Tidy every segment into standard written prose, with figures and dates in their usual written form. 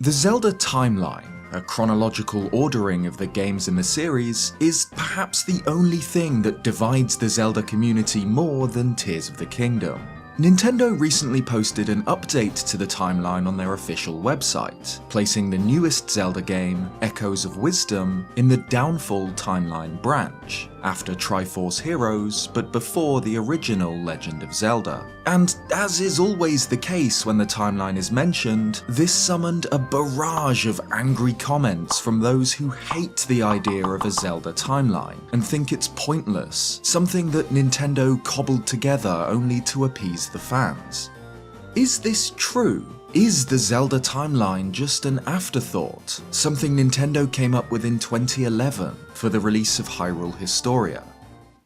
The Zelda Timeline, a chronological ordering of the games in the series, is perhaps the only thing that divides the Zelda community more than Tears of the Kingdom. Nintendo recently posted an update to the timeline on their official website, placing the newest Zelda game, Echoes of Wisdom, in the Downfall timeline branch, after Triforce Heroes, but before the original Legend of Zelda. And as is always the case when the timeline is mentioned, this summoned a barrage of angry comments from those who hate the idea of a Zelda timeline and think it's pointless, something that Nintendo cobbled together only to appease the fans. Is this true? Is the Zelda timeline just an afterthought, something Nintendo came up with in 2011 for the release of Hyrule Historia?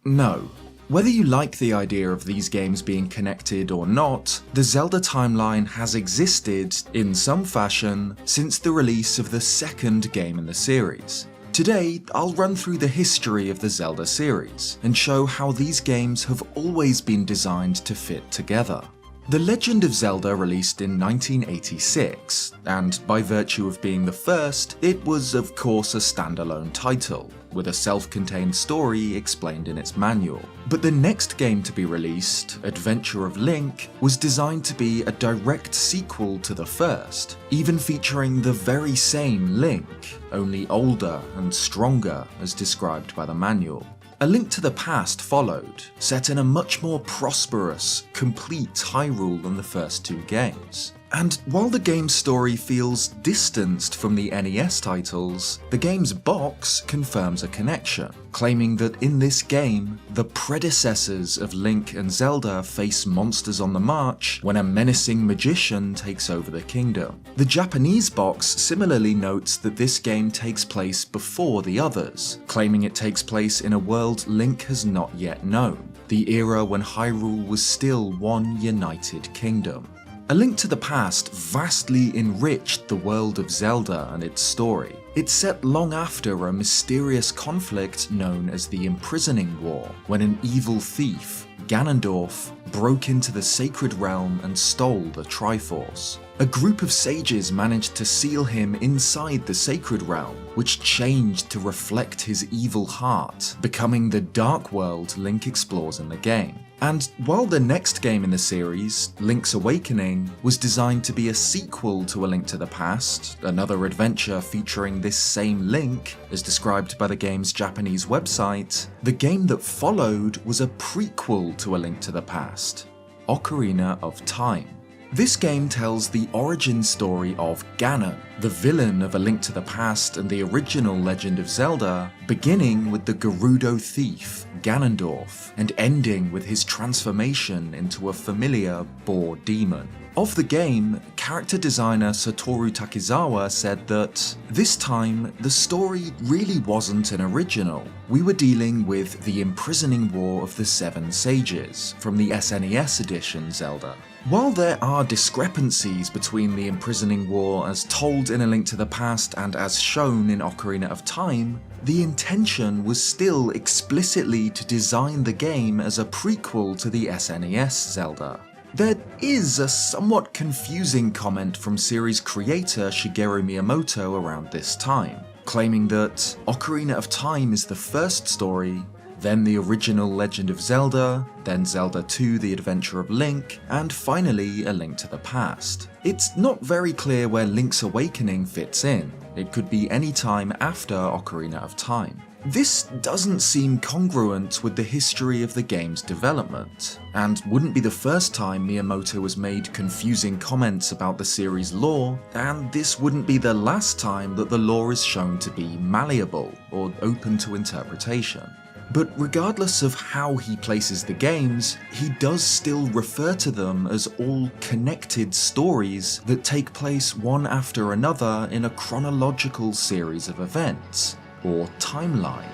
No. Whether you like the idea of these games being connected or not, the Zelda timeline has existed, in some fashion, since the release of the second game in the series. Today, I'll run through the history of the Zelda series, and show how these games have always been designed to fit together. The Legend of Zelda released in 1986, and by virtue of being the first, it was of course a standalone title, with a self-contained story explained in its manual. But the next game to be released, Adventure of Link, was designed to be a direct sequel to the first, even featuring the very same Link, only older and stronger as described by the manual. A Link to the Past followed, set in a much more prosperous, complete Hyrule than the first two games. And while the game's story feels distanced from the NES titles, the game's box confirms a connection, claiming that in this game, the predecessors of Link and Zelda face monsters on the march when a menacing magician takes over the kingdom. The Japanese box similarly notes that this game takes place before the others, claiming it takes place in a world Link has not yet known, the era when Hyrule was still one united kingdom. A Link to the Past vastly enriched the world of Zelda and its story. It's set long after a mysterious conflict known as the Imprisoning War, when an evil thief, Ganondorf, broke into the Sacred Realm and stole the Triforce. A group of sages managed to seal him inside the Sacred Realm, which changed to reflect his evil heart, becoming the dark world Link explores in the game. And while the next game in the series, Link's Awakening, was designed to be a sequel to A Link to the Past, another adventure featuring this same Link, as described by the game's Japanese website, the game that followed was a prequel to A Link to the Past, Ocarina of Time. This game tells the origin story of Ganon, the villain of A Link to the Past and the original Legend of Zelda, beginning with the Gerudo thief, Ganondorf, and ending with his transformation into a familiar boar demon. Of the game, character designer Satoru Takizawa said that, "This time, the story really wasn't an original. We were dealing with the Imprisoning War of the Seven Sages from the SNES edition Zelda. While there are discrepancies between the Imprisoning War as told in A Link to the Past and as shown in Ocarina of Time, the intention was still explicitly to design the game as a prequel to the SNES Zelda." There is a somewhat confusing comment from series creator Shigeru Miyamoto around this time, claiming that Ocarina of Time is the first story, then the original Legend of Zelda, then Zelda 2 The Adventure of Link, and finally A Link to the Past. It's not very clear where Link's Awakening fits in. It could be any time after Ocarina of Time. This doesn't seem congruent with the history of the game's development, and wouldn't be the first time Miyamoto has made confusing comments about the series' lore, and this wouldn't be the last time that the lore is shown to be malleable or open to interpretation. But regardless of how he places the games, he does still refer to them as all connected stories that take place one after another in a chronological series of events, or timeline.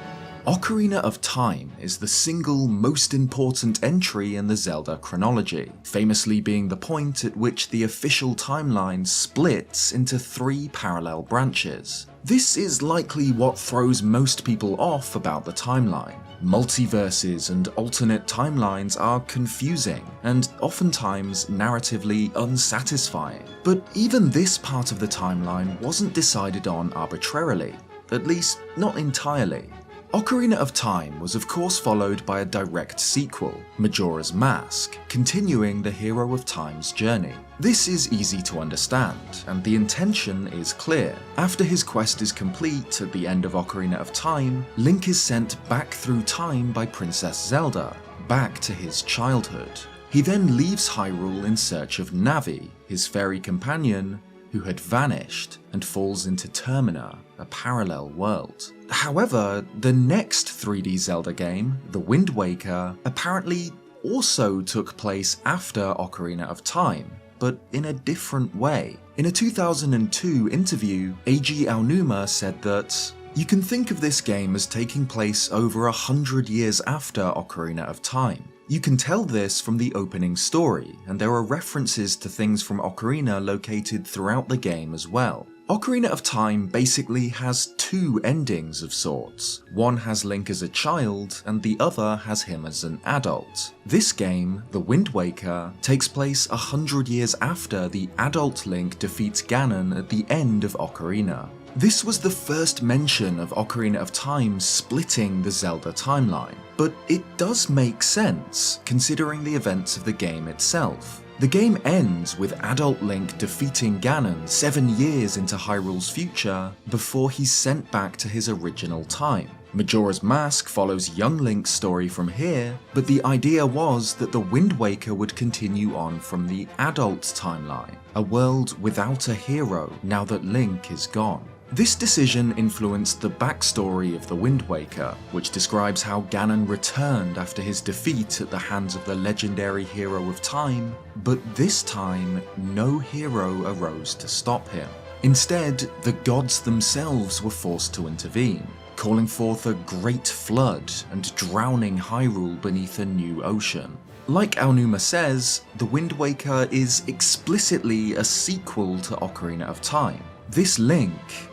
Ocarina of Time is the single most important entry in the Zelda chronology, famously being the point at which the official timeline splits into 3 parallel branches. This is likely what throws most people off about the timeline. Multiverses and alternate timelines are confusing and oftentimes narratively unsatisfying. But even this part of the timeline wasn't decided on arbitrarily, at least not entirely. Ocarina of Time was of course followed by a direct sequel, Majora's Mask, continuing the Hero of Time's journey. This is easy to understand, and the intention is clear. After his quest is complete at the end of Ocarina of Time, Link is sent back through time by Princess Zelda, back to his childhood. He then leaves Hyrule in search of Navi, his fairy companion, who had vanished, and falls into Termina, a parallel world. However, the next 3D Zelda game, The Wind Waker, apparently also took place after Ocarina of Time, but in a different way. In a 2002 interview, Eiji Aonuma said that, "You can think of this game as taking place over 100 years after Ocarina of Time. You can tell this from the opening story, and there are references to things from Ocarina located throughout the game as well. Ocarina of Time basically has two endings of sorts. One has Link as a child, and the other has him as an adult. This game, The Wind Waker, takes place 100 years after the adult Link defeats Ganon at the end of Ocarina. This was the first mention of Ocarina of Time splitting the Zelda timeline, but it does make sense, considering the events of the game itself. The game ends with adult Link defeating Ganon 7 years into Hyrule's future before he's sent back to his original time. Majora's Mask follows young Link's story from here, but the idea was that The Wind Waker would continue on from the adult timeline, a world without a hero now that Link is gone. This decision influenced the backstory of The Wind Waker, which describes how Ganon returned after his defeat at the hands of the legendary Hero of Time, but this time no hero arose to stop him. Instead, the gods themselves were forced to intervene, calling forth a great flood and drowning Hyrule beneath a new ocean. Like Aonuma says, The Wind Waker is explicitly a sequel to Ocarina of Time. This Link,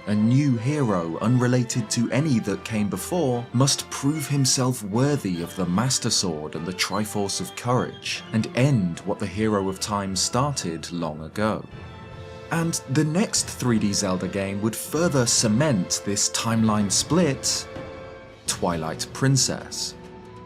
a new hero unrelated to any that came before, must prove himself worthy of the Master Sword and the Triforce of Courage, and end what the Hero of Time started long ago. And the next 3D Zelda game would further cement this timeline split: Twilight Princess.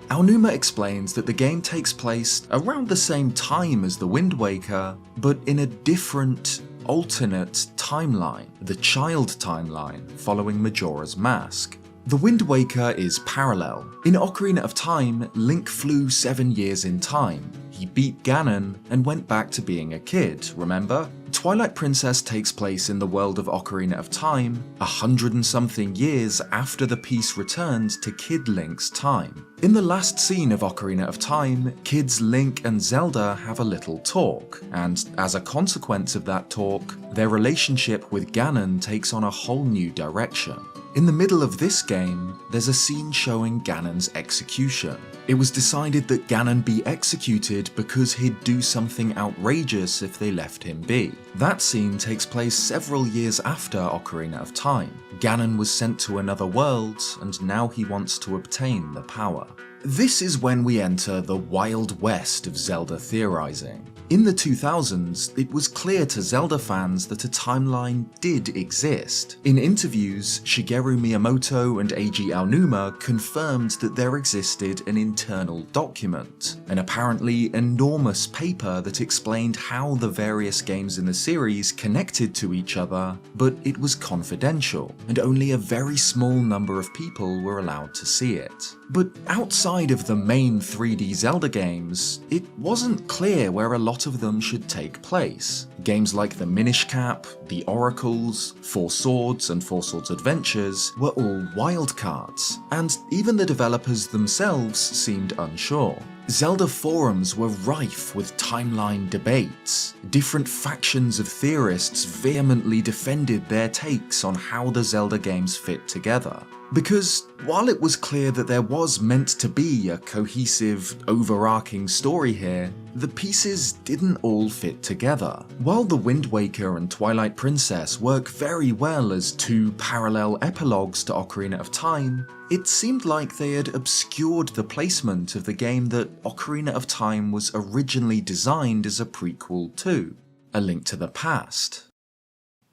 Aonuma explains that the game takes place around the same time as The Wind Waker, but in a different, alternate timeline, the child timeline, following Majora's Mask. The Wind Waker is parallel. In Ocarina of Time, Link flew 7 years in time. He beat Ganon and went back to being a kid, remember? Twilight Princess takes place in the world of Ocarina of Time, 100 and something years after the piece returned to Kid Link's time. In the last scene of Ocarina of Time, kids Link and Zelda have a little talk, and as a consequence of that talk, their relationship with Ganon takes on a whole new direction. In the middle of this game, there's a scene showing Ganon's execution. It was decided that Ganon be executed because he'd do something outrageous if they left him be. That scene takes place several years after Ocarina of Time. Ganon was sent to another world, and now he wants to obtain the power. This is when we enter the Wild West of Zelda theorizing. In the 2000s, it was clear to Zelda fans that a timeline did exist. In interviews, Shigeru Miyamoto and Eiji Aonuma confirmed that there existed an internal document, an apparently enormous paper that explained how the various games in the series connected to each other, but it was confidential, and only a very small number of people were allowed to see it. But outside of the main 3D Zelda games, it wasn't clear where a lot of them should take place. Games like the Minish Cap, the Oracles, Four Swords and Four Swords Adventures were all wildcards, and even the developers themselves seemed unsure. Zelda forums were rife with timeline debates. Different factions of theorists vehemently defended their takes on how the Zelda games fit together. Because while it was clear that there was meant to be a cohesive, overarching story here, the pieces didn't all fit together. While The Wind Waker and Twilight Princess work very well as two parallel epilogues to Ocarina of Time, it seemed like they had obscured the placement of the game that Ocarina of Time was originally designed as a prequel to, A Link to the Past.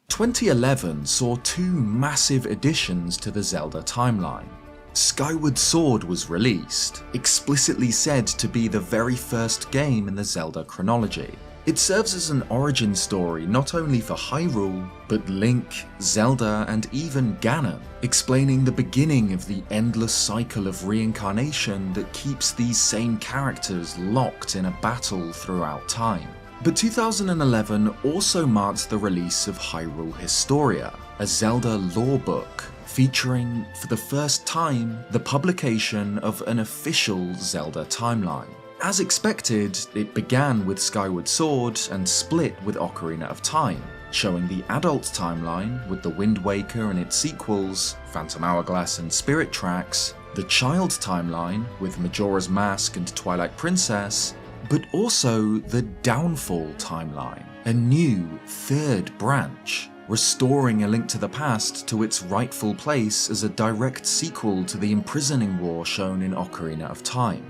2011 saw two massive additions to the Zelda timeline. Skyward Sword was released, explicitly said to be the very first game in the Zelda chronology. It serves as an origin story not only for Hyrule, but Link, Zelda, and even Ganon, explaining the beginning of the endless cycle of reincarnation that keeps these same characters locked in a battle throughout time. But 2011 also marked the release of Hyrule Historia, a Zelda lore book, featuring, for the first time, the publication of an official Zelda timeline. As expected, it began with Skyward Sword and split with Ocarina of Time, showing the adult timeline with The Wind Waker and its sequels, Phantom Hourglass and Spirit Tracks, the child timeline with Majora's Mask and Twilight Princess, but also the Downfall timeline, a new third branch, restoring A Link to the Past to its rightful place as a direct sequel to the imprisoning war shown in Ocarina of Time.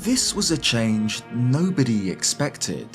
This was a change nobody expected,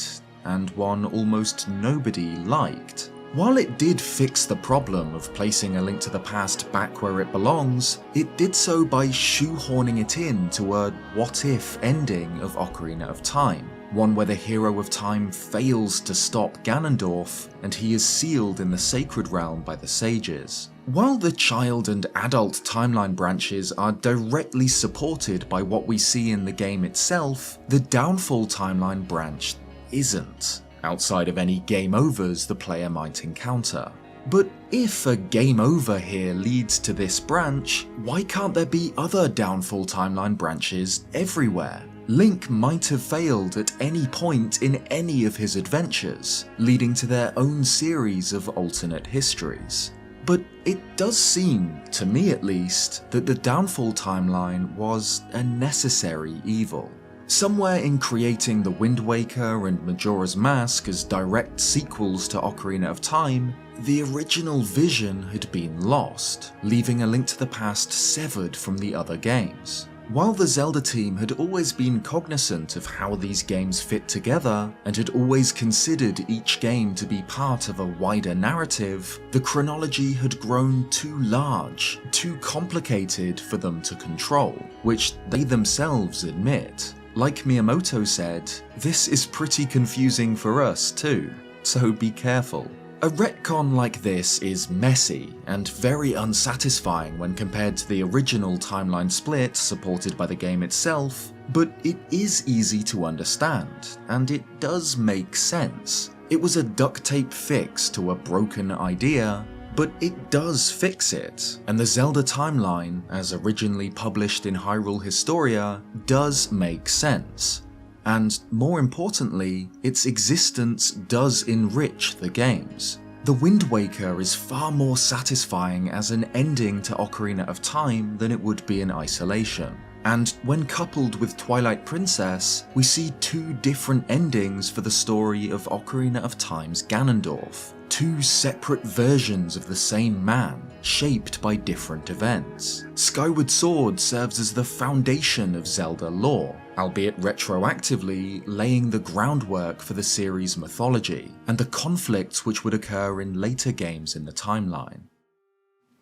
and one almost nobody liked. While it did fix the problem of placing A Link to the Past back where it belongs, it did so by shoehorning it into a what-if ending of Ocarina of Time, one where the hero of time fails to stop Ganondorf, and he is sealed in the Sacred Realm by the sages. While the child and adult timeline branches are directly supported by what we see in the game itself, the Downfall timeline branch isn't, outside of any game overs the player might encounter. But if a game over here leads to this branch, why can't there be other Downfall timeline branches everywhere? Link might have failed at any point in any of his adventures, leading to their own series of alternate histories. But it does seem, to me at least, that the Downfall timeline was a necessary evil. Somewhere in creating The Wind Waker and Majora's Mask as direct sequels to Ocarina of Time, the original vision had been lost, leaving A Link to the Past severed from the other games. While the Zelda team had always been cognizant of how these games fit together, and had always considered each game to be part of a wider narrative, the chronology had grown too large, too complicated for them to control, which they themselves admit. Like Miyamoto said, "This is pretty confusing for us too, so be careful." A retcon like this is messy and very unsatisfying when compared to the original timeline split supported by the game itself, but it is easy to understand, and it does make sense. It was a duct tape fix to a broken idea, but it does fix it, and the Zelda timeline, as originally published in Hyrule Historia, does make sense. And more importantly, its existence does enrich the games. The Wind Waker is far more satisfying as an ending to Ocarina of Time than it would be in isolation. And when coupled with Twilight Princess, we see two different endings for the story of Ocarina of Time's Ganondorf. Two separate versions of the same man, shaped by different events. Skyward Sword serves as the foundation of Zelda lore, albeit retroactively laying the groundwork for the series' mythology, and the conflicts which would occur in later games in the timeline.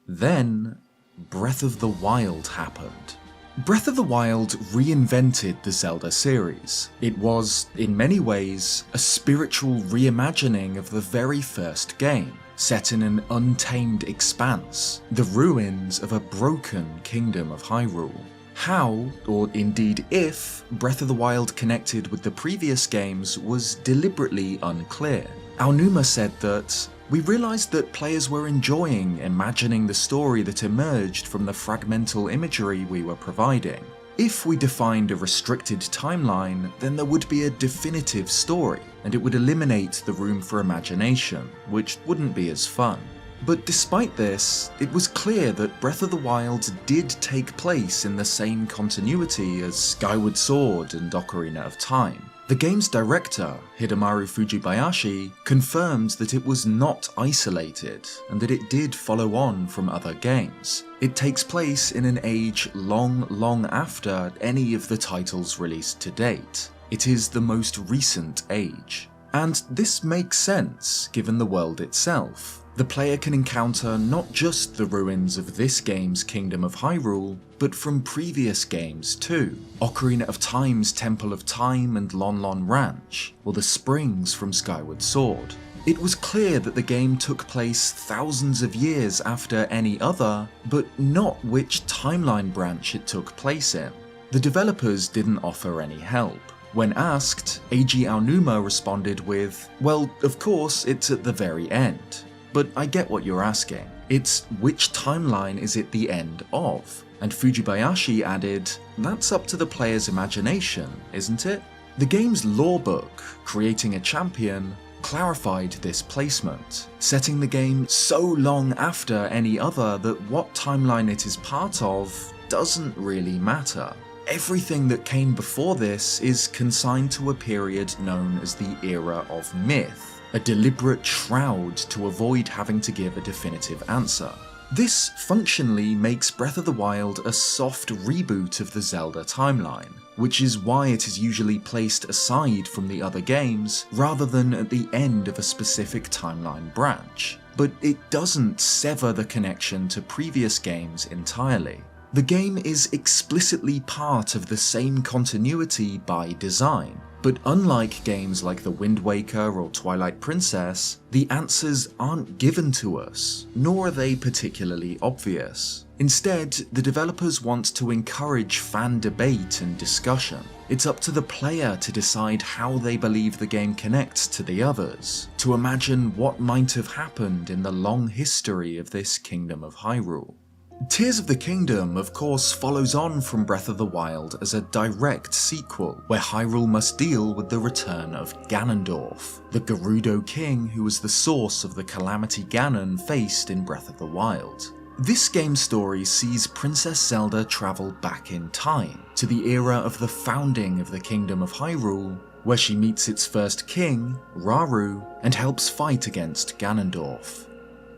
Then, Breath of the Wild happened. Breath of the Wild reinvented the Zelda series. It was, in many ways, a spiritual reimagining of the very first game, set in an untamed expanse, the ruins of a broken kingdom of Hyrule. How, or indeed if, Breath of the Wild connected with the previous games was deliberately unclear. Aonuma said that, "We realized that players were enjoying imagining the story that emerged from the fragmental imagery we were providing. If we defined a restricted timeline, then there would be a definitive story, and it would eliminate the room for imagination, which wouldn't be as fun." But despite this, it was clear that Breath of the Wild did take place in the same continuity as Skyward Sword and Ocarina of Time. The game's director, Hidemaru Fujibayashi, confirmed that it was not isolated and that it did follow on from other games. It takes place in an age long after any of the titles released to date. It is the most recent age. And this makes sense given the world itself. The player can encounter not just the ruins of this game's Kingdom of Hyrule, but from previous games too. Ocarina of Time's Temple of Time and Lon Lon Ranch, or the springs from Skyward Sword. It was clear that the game took place thousands of years after any other, but not which timeline branch it took place in. The developers didn't offer any help. When asked, Eiji Aonuma responded with, "Well, of course, it's at the very end. But I get what you're asking. It's which timeline is it the end of?" And Fujibayashi added, "That's up to the player's imagination, isn't it?" The game's lore book, Creating a Champion, clarified this placement, setting the game so long after any other that what timeline it is part of doesn't really matter. Everything that came before this is consigned to a period known as the Era of Myth, a deliberate shroud to avoid having to give a definitive answer. This functionally makes Breath of the Wild a soft reboot of the Zelda timeline, which is why it is usually placed aside from the other games rather than at the end of a specific timeline branch. But it doesn't sever the connection to previous games entirely. The game is explicitly part of the same continuity by design, but unlike games like The Wind Waker or Twilight Princess, the answers aren't given to us, nor are they particularly obvious. Instead, the developers want to encourage fan debate and discussion. It's up to the player to decide how they believe the game connects to the others, to imagine what might have happened in the long history of this Kingdom of Hyrule. Tears of the Kingdom, of course, follows on from Breath of the Wild as a direct sequel, where Hyrule must deal with the return of Ganondorf, the Gerudo king who was the source of the calamity Ganon faced in Breath of the Wild. This game's story sees Princess Zelda travel back in time, to the era of the founding of the Kingdom of Hyrule, where she meets its first king, Rauru, and helps fight against Ganondorf.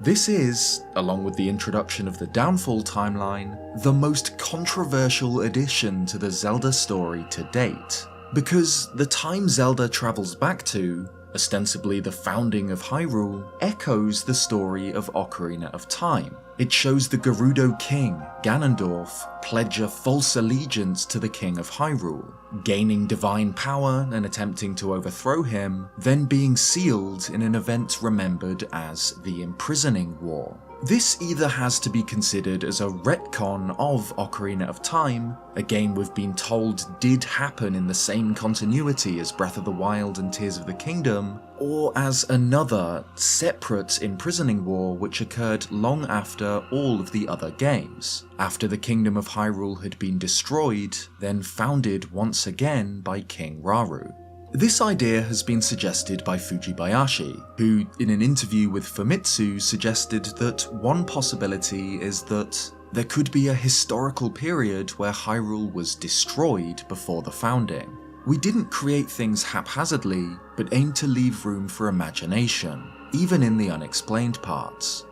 This is, along with the introduction of the Downfall timeline, the most controversial addition to the Zelda story to date, because the time Zelda travels back to, ostensibly the founding of Hyrule, echoes the story of Ocarina of Time. It shows the Gerudo king, Ganondorf, pledge a false allegiance to the king of Hyrule, gaining divine power and attempting to overthrow him, then being sealed in an event remembered as the Imprisoning War. This either has to be considered as a retcon of Ocarina of Time, a game we've been told did happen in the same continuity as Breath of the Wild and Tears of the Kingdom, or as another, separate Imprisoning War which occurred long after all of the other games, after the Kingdom of Hyrule had been destroyed, then founded once again by King Rauru. This idea has been suggested by Fujibayashi, who in an interview with Famitsu suggested that one possibility is that there could be a historical period where Hyrule was destroyed before the founding. We didn't create things haphazardly, but aimed to leave room for imagination, even in the unexplained parts.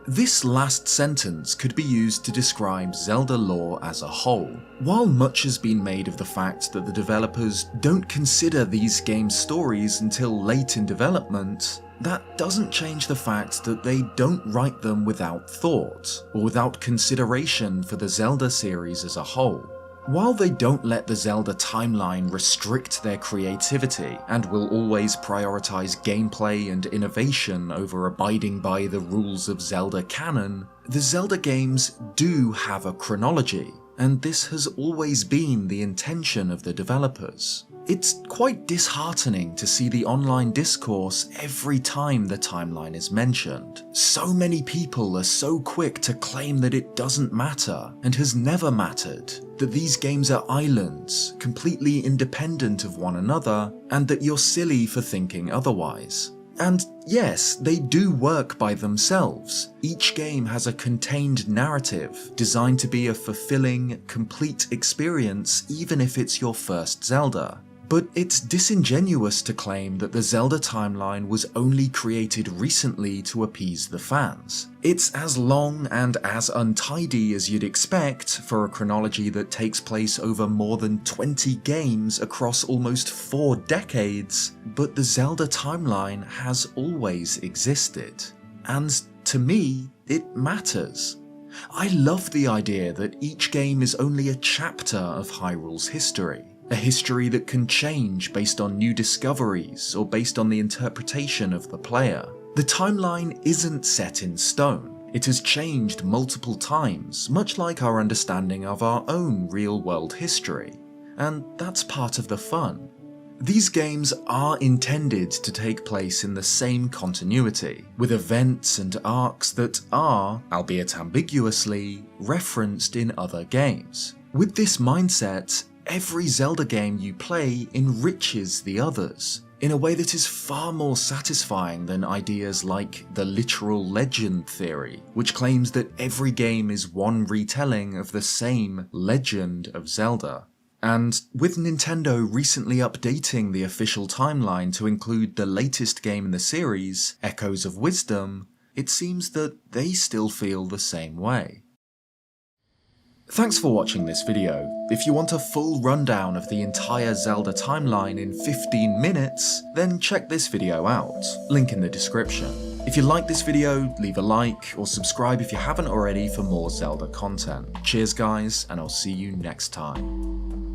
This last sentence could be used to describe Zelda lore as a whole. While much has been made of the fact that the developers don't consider these games' stories until late in development, that doesn't change the fact that they don't write them without thought, or without consideration for the Zelda series as a whole. While they don't let the Zelda timeline restrict their creativity and will always prioritize gameplay and innovation over abiding by the rules of Zelda canon, the Zelda games do have a chronology, and this has always been the intention of the developers. It's quite disheartening to see the online discourse every time the timeline is mentioned. So many people are so quick to claim that it doesn't matter, and has never mattered, that these games are islands, completely independent of one another, and that you're silly for thinking otherwise. And yes, they do work by themselves. Each game has a contained narrative, designed to be a fulfilling, complete experience even if it's your first Zelda. But it's disingenuous to claim that the Zelda timeline was only created recently to appease the fans. It's as long and as untidy as you'd expect for a chronology that takes place over more than 20 games across almost 4 decades, but the Zelda timeline has always existed. And to me, it matters. I love the idea that each game is only a chapter of Hyrule's history. A history that can change based on new discoveries or based on the interpretation of the player. The timeline isn't set in stone. It has changed multiple times, much like our understanding of our own real-world history. And that's part of the fun. These games are intended to take place in the same continuity, with events and arcs that are, albeit ambiguously, referenced in other games. With this mindset, every Zelda game you play enriches the others, in a way that is far more satisfying than ideas like the literal legend theory, which claims that every game is one retelling of the same Legend of Zelda. And with Nintendo recently updating the official timeline to include the latest game in the series, Echoes of Wisdom, it seems that they still feel the same way. Thanks for watching this video. If you want a full rundown of the entire Zelda timeline in 15 minutes, then check this video out, link in the description. If you like this video, leave a like, or subscribe if you haven't already for more Zelda content. Cheers guys, and I'll see you next time.